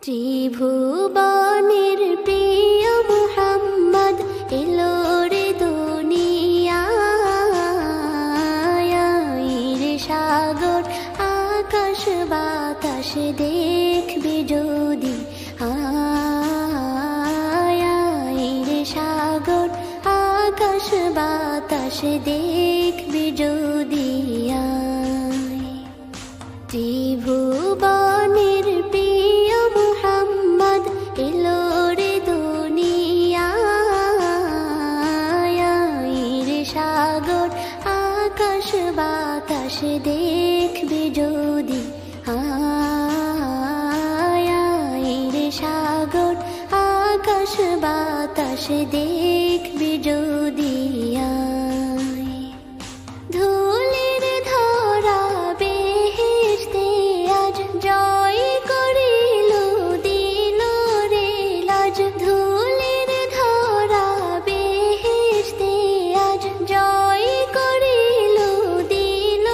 ত্রিভুবনের প্রিয় মুহাম্মদ এলো রে দুনিয়ায় রে সাগর আকাশ বাতাস দেখবি যদি রে সাগর আকাশ বাতাস দেখবি যদি ত্রিভুবনের প্রিয় মুহাম্মদ এলো রে দুনিয়ায় রে সাগর আকাশ বাতাস দেখবি যদি রে সাগর আকাশ বাতাস দেখবি যদি ধুলির ধরা বেহেশতে আজ জয় করিল দিল রে লাজ ধুলির ধরা বেহেশতে আজ জয় করিল দিল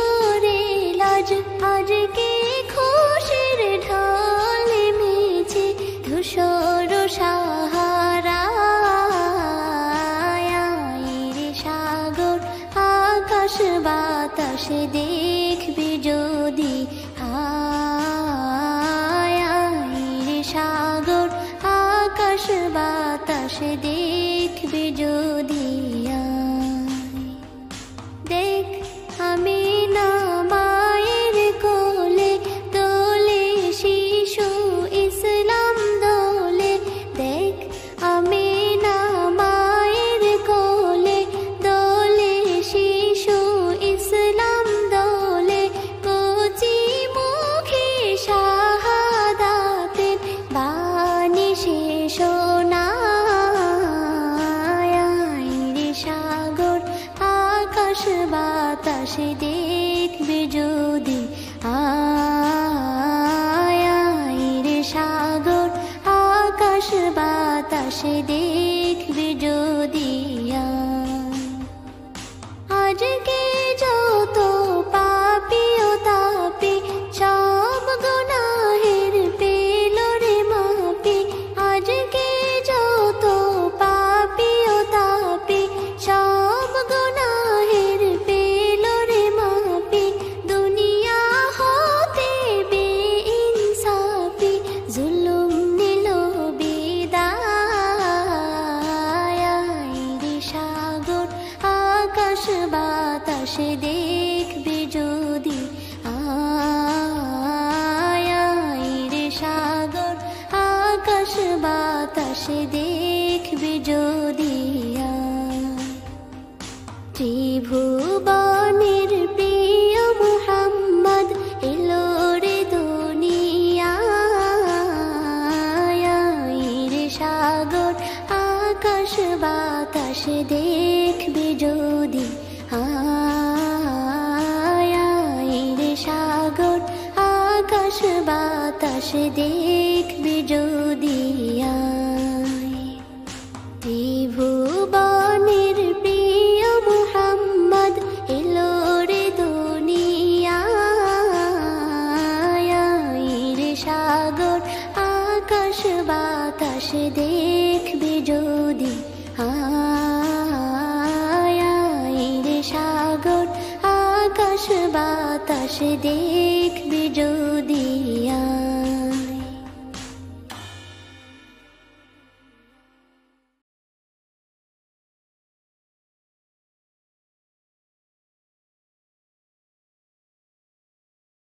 রে লাজ আজকে খুশির ঢল মেছে ধূসর সাহারা রে সাগর আকাশ বাতাস দেখবি যদি রে সাগর আকাশ বাতাস দেখবি যদি দেখ আমি না মায়ের কোলে দোলে শিশু ইসলাম দোলে দেখ আমি না মায়ের কোলে দোলে শিশু ইসলাম দোলে কচি মুখে শাহাদাতের বাণী শেষ রে সাগর আকাশ বাতাস দেখবি যদি রে সাগর আকাশ বাতাস দেখবি যদি আজকে যত পাপী ও তাপী সব গুনাহের পেল রে মাপি আজকে যত পাপী ও তাপী সব গুনাহের পেল রে মাপি দুনিয়া হতে বেইনসাফি জুলুম নিল বিদায় রে সাগর আকাশ বাতাস দেখবি যদি রে সাগর আকাশ বাতাস দেখবি যদি ত্রিভুবনের প্রিয় মুহাম্মদ এলো রে দুনিয়ায় রে সাগর আকাশ বাতাস দেখবি যদি রে সাগর আকাশ বাতাস দেখবি যদি ত্রিভুবনের প্রিয় মুহাম্মদ এলো রে দুনিয়ায় রে সাগর আকাশ বাতাস দেখবি যদি রে সাগর আকাশ বাতাস দেখবি যদি